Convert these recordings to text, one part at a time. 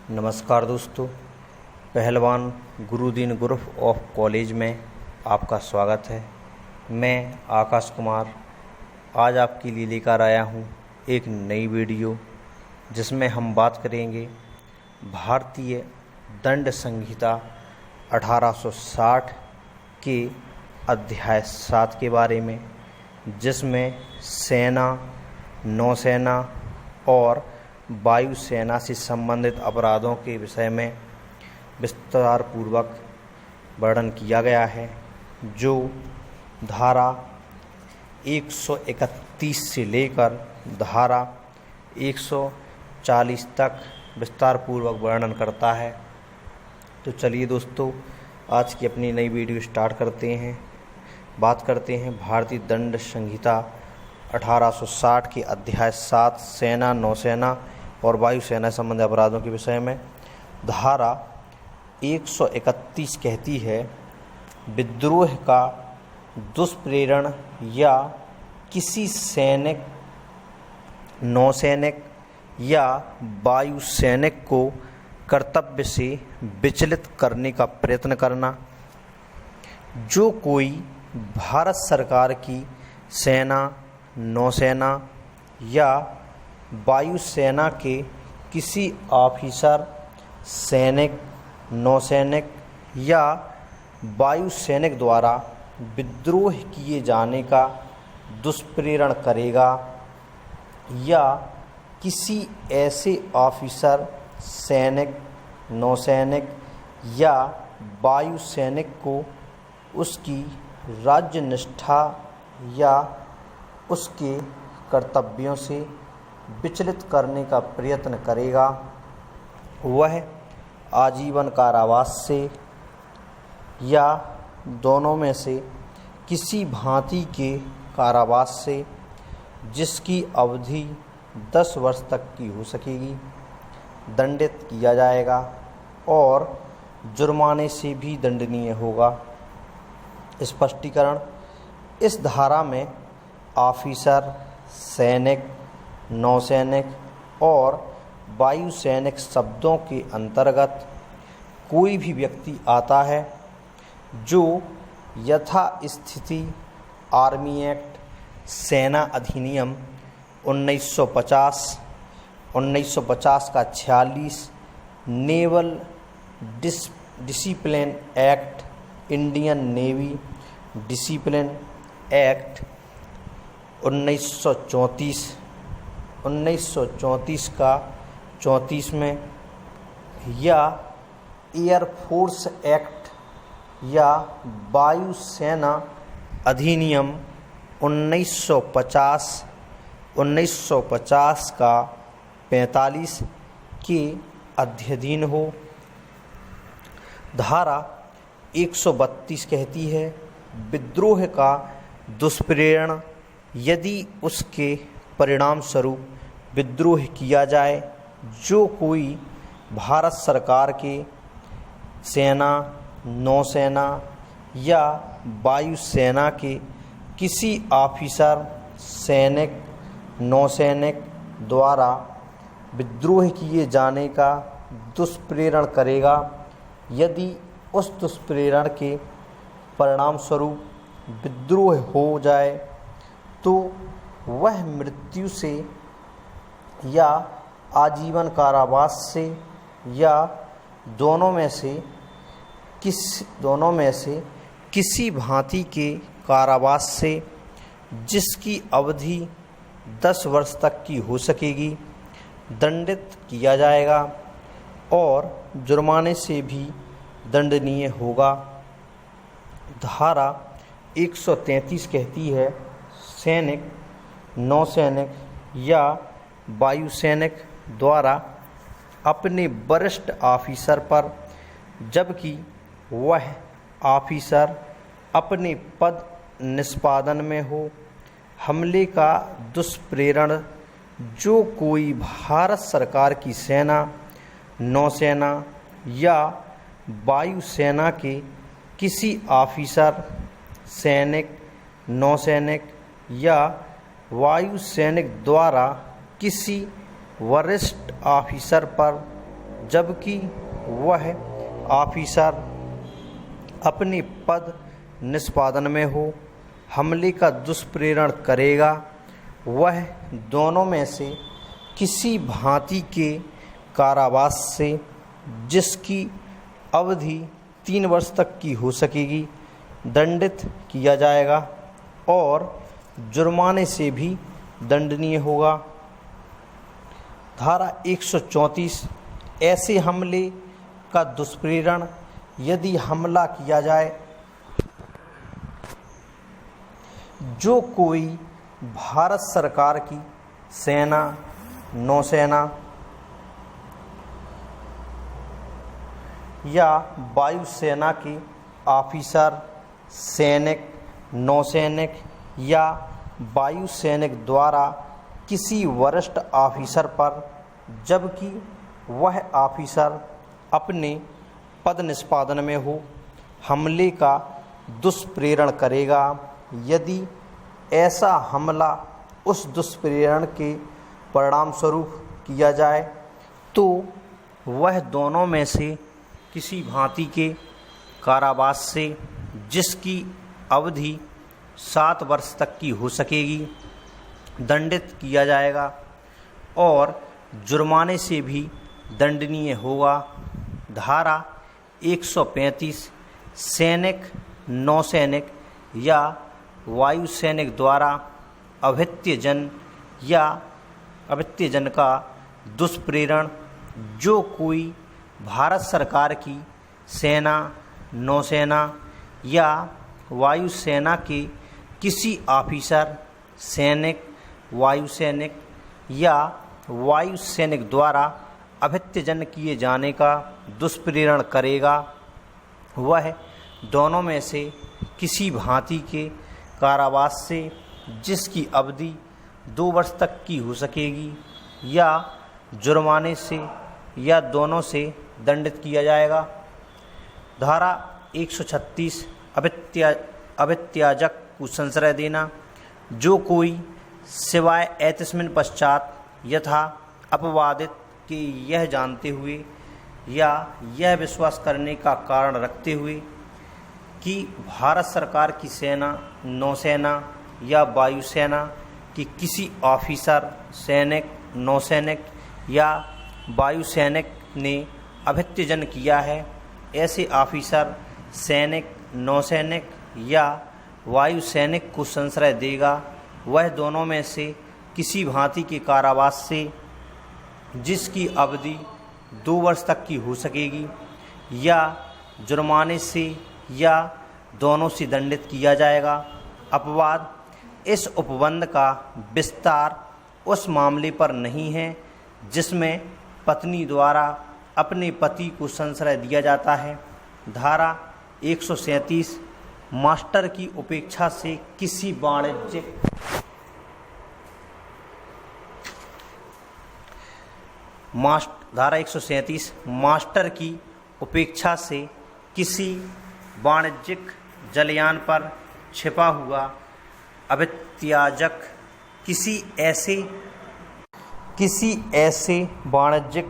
नमस्कार दोस्तों, पहलवान गुरुदीन ग्रुप ऑफ कॉलेज में आपका स्वागत है। मैं आकाश कुमार आज आपके लिए लेकर आया हूँ एक नई वीडियो जिसमें हम बात करेंगे भारतीय दंड संहिता 1860 के अध्याय 7 के बारे में, जिसमें सेना, नौसेना और वायुसेना से संबंधित अपराधों के विषय में विस्तार पूर्वक वर्णन किया गया है, जो धारा 131 से लेकर धारा 140 तक विस्तार पूर्वक वर्णन करता है। तो चलिए दोस्तों, आज की अपनी नई वीडियो स्टार्ट करते हैं। बात करते हैं भारतीय दंड संहिता 1860 के अध्याय 7 सेना, नौसेना और वायुसेना संबंधी अपराधों के विषय में। धारा 131 कहती है, विद्रोह का दुष्प्रेरण या किसी सैनिक, नौसैनिक या वायुसैनिक को कर्तव्य से विचलित करने का प्रयत्न करना। जो कोई भारत सरकार की सेना, नौसेना या वायुसेना के किसी ऑफिसर, सैनिक, नौसैनिक या वायुसैनिक द्वारा विद्रोह किए जाने का दुष्प्रेरण करेगा या किसी ऐसे ऑफिसर, सैनिक, नौसैनिक या वायुसैनिक को उसकी राज्य निष्ठा या उसके कर्तव्यों से विचलित करने का प्रयत्न करेगा, वह आजीवन कारावास से या दोनों में से किसी भांति के कारावास से, जिसकी अवधि 10 वर्ष तक की हो सकेगी, दंडित किया जाएगा और जुर्माने से भी दंडनीय होगा। स्पष्टीकरण: इस धारा में ऑफिसर, सैनिक, नौसैनिक और वायुसैनिक शब्दों के अंतर्गत कोई भी व्यक्ति आता है जो यथास्थिति आर्मी एक्ट, सेना अधिनियम 1950 का 46, naval discipline act, Indian navy discipline act 1934 का 34 में, या एयरफोर्स एक्ट या वायुसेना अधिनियम 1950 का 45 के अध्ययन हो। धारा 132 कहती है, विद्रोह का दुष्प्रेरण यदि उसके परिणाम स्वरूप विद्रोह किया जाए, जो कोई भारत सरकार के सेना, नौसेना या वायुसेना के किसी ऑफिसर, सैनिक, नौसैनिक द्वारा विद्रोह किए जाने का दुष्प्रेरण करेगा, यदि उस दुष्प्रेरण के परिणाम स्वरूप विद्रोह हो जाए तो वह मृत्यु से या आजीवन कारावास से या दोनों में से किसी भांति के कारावास से, जिसकी अवधि 10 वर्ष तक की हो सकेगी, दंडित किया जाएगा और जुर्माने से भी दंडनीय होगा। धारा 133 कहती है, सैनिक, नौसैनिक या वायुसैनिक द्वारा अपने वरिष्ठ ऑफिसर पर, जबकि वह ऑफिसर अपने पद निष्पादन में हो, हमले का दुष्प्रेरण जो कोई भारत सरकार की सेना, नौसेना या वायुसेना के किसी ऑफिसर, सैनिक, नौसैनिक या वायुसैनिक द्वारा किसी वरिष्ठ ऑफिसर पर जबकि वह ऑफिसर अपने पद निष्पादन में हो, हमले का दुष्प्रेरण करेगा, वह दोनों में से किसी भांति के कारावास से, जिसकी अवधि 3 वर्ष तक की हो सकेगी, दंडित किया जाएगा और जुर्माने से भी दंडनीय होगा। धारा 134 ऐसे हमले का दुष्प्रेरण यदि हमला किया जाए जो कोई भारत सरकार की सेना, नौसेना या वायुसेना के ऑफिसर, सैनिक, नौसैनिक या वायुसैनिक द्वारा किसी वरिष्ठ ऑफिसर पर, जबकि वह ऑफिसर अपने पद निष्पादन में हो, हमले का दुष्प्रेरण करेगा। यदि ऐसा हमला उस दुष्प्रेरण के परिणाम स्वरूप किया जाए तो वह दोनों में से किसी भांति के कारावास से, जिसकी अवधि 7 वर्ष तक की हो सकेगी, दंडित किया जाएगा और जुर्माने से भी दंडनीय होगा। धारा 135 सैनिक, नौसैनिक या वायुसैनिक द्वारा अभृत्यजन या अभृत्यजन का दुष्प्रेरण जो कोई भारत सरकार की सेना, नौसेना या वायुसेना के किसी ऑफिसर, सैनिक, वायुसैनिक या वायुसैनिक द्वारा अभृत्यजन किए जाने का दुष्प्रेरण करेगा, वह दोनों में से किसी भांति के कारावास से, जिसकी अवधि 2 वर्ष तक की हो सकेगी, या जुर्माने से या दोनों से दंडित किया जाएगा। धारा 136 अभित्याजक को संश्रय देना जो कोई सिवाय एतस्मिन पश्चात यथा अपवादित के यह जानते हुए या यह विश्वास करने का कारण रखते हुए कि भारत सरकार की सेना, नौसेना या वायुसेना के किसी ऑफिसर, सैनिक, नौसैनिक या वायुसैनिक ने अभृत्यजन किया है, ऐसे ऑफिसर, सैनिक, नौसैनिक या वायुसैनिक को संश्रय देगा, वह दोनों में से किसी भांति के कारावास से, जिसकी अवधि 2 वर्ष तक की हो सकेगी, या जुर्माने से या दोनों से दंडित किया जाएगा। अपवाद: इस उपबंध का विस्तार उस मामले पर नहीं है जिसमें पत्नी द्वारा अपने पति को संश्रय दिया जाता है। धारा 137 मास्टर की उपेक्षा से किसी वाणिज्यिक धारा 137 मास्टर की उपेक्षा से किसी वाणिज्यिक जलयान पर छिपा हुआ अभित्याजक किसी ऐसे वाणिज्यिक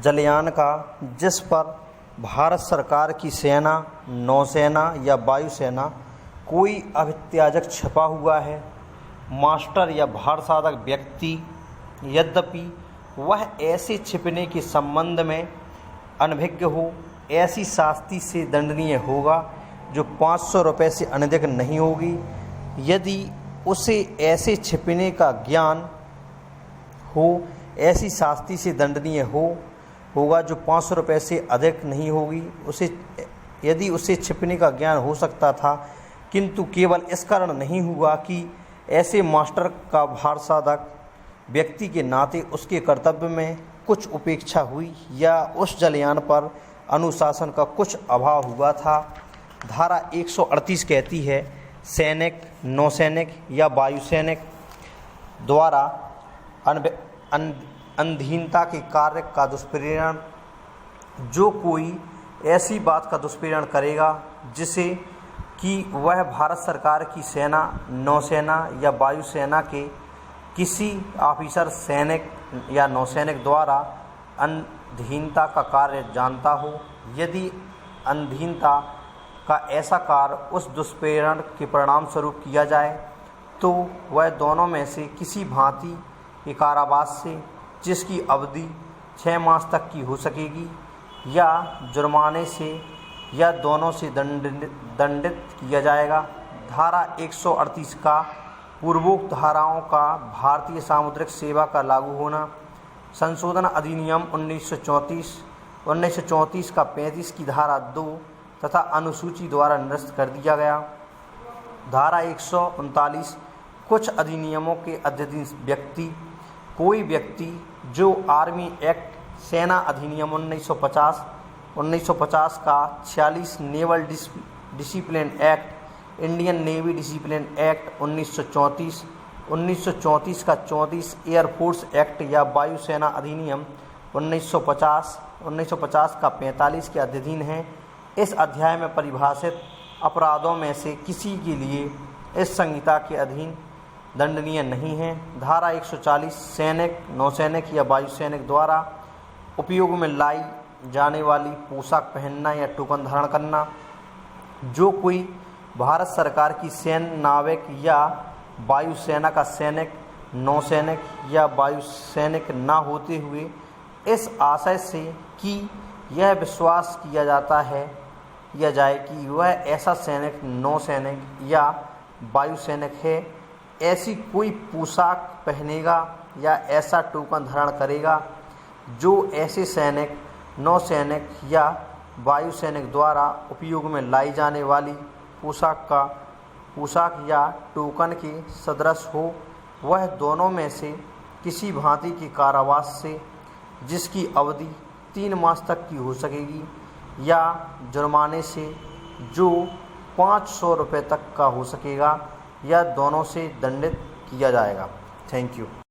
जलयान का जिस पर भारत सरकार की सेना, नौसेना या वायुसेना कोई अभित्याजक छिपा हुआ है, मास्टर या भारसाधक व्यक्ति यद्यपि वह ऐसे छिपने के संबंध में अनभिज्ञ हो, ऐसी शास्ति से दंडनीय होगा जो 500 रुपये से अधिक नहीं होगी। यदि उसे ऐसे छिपने का ज्ञान हो, ऐसी शास्ति से दंडनीय होगा जो 500 रुपये से अधिक नहीं होगी। यदि उसे छिपने का ज्ञान हो सकता था किंतु केवल इस कारण नहीं हुआ कि ऐसे मास्टर का भारसाधक व्यक्ति के नाते उसके कर्तव्य में कुछ उपेक्षा हुई या उस जलयान पर अनुशासन का कुछ अभाव हुआ था। धारा 138 कहती है, सैनिक, नौसैनिक या वायुसैनिक द्वारा अधीनता के कार्य का दुष्प्रेरण जो कोई ऐसी बात का दुष्प्रेरण करेगा जिसे कि वह भारत सरकार की सेना, नौसेना या वायुसेना के किसी ऑफिसर, सैनिक या नौसैनिक द्वारा अधीनता का कार्य जानता हो। यदि अधीनता का ऐसा कार्य उस दुष्प्रेरण के परिणाम स्वरूप किया जाए तो वह दोनों में से किसी भांति के कारावास से, जिसकी अवधि 6 मास तक की हो सकेगी, या जुर्माने से, या दोनों से दंडित किया जाएगा। धारा 138 का पूर्वोक्त धाराओं का भारतीय सामुद्रिक सेवा का लागू होना। संशोधन अधिनियम 1934 का 35 की धारा 2 तथा अनुसूची द्वारा निरस्त कर दिया गया। धारा 139 कुछ अधिनियमों के अध्ययन व्यक्ति, कोई व्यक्ति जो आर्मी एक्ट, सेना अधिनियम 1950 का 46, naval discipline act, Indian navy discipline act 1934 का 34, एयरफोर्स एक्ट या वायुसेना अधिनियम 1950 का 45 के अधीन है। इस अध्याय में परिभाषित अपराधों में से किसी के लिए इस संहिता के अधीन दंडनीय नहीं है। धारा 140 सैनिक, नौसैनिक या वायुसैनिक द्वारा उपयोग में लाई जाने वाली पोशाक पहनना या टोकन धारण करना। जो कोई भारत सरकार की सैन्य नाविक या वायुसेना का सैनिक, नौसैनिक या वायुसैनिक न होते हुए इस आशय से कि यह विश्वास किया जाए कि वह ऐसा सैनिक, नौसैनिक या वायुसैनिक है, ऐसी कोई पोशाक पहनेगा या ऐसा टोकन धारण करेगा जो ऐसे सैनिक, नौसैनिक या वायुसैनिक द्वारा उपयोग में लाई जाने वाली पोशाक या टोकन के सदृश हो, वह दोनों में से किसी भांति के कारावास से, जिसकी अवधि 3 मास तक की हो सकेगी, या जुर्माने से जो 500 रुपये तक का हो सकेगा, या दोनों से दंडित किया जाएगा। Thank you.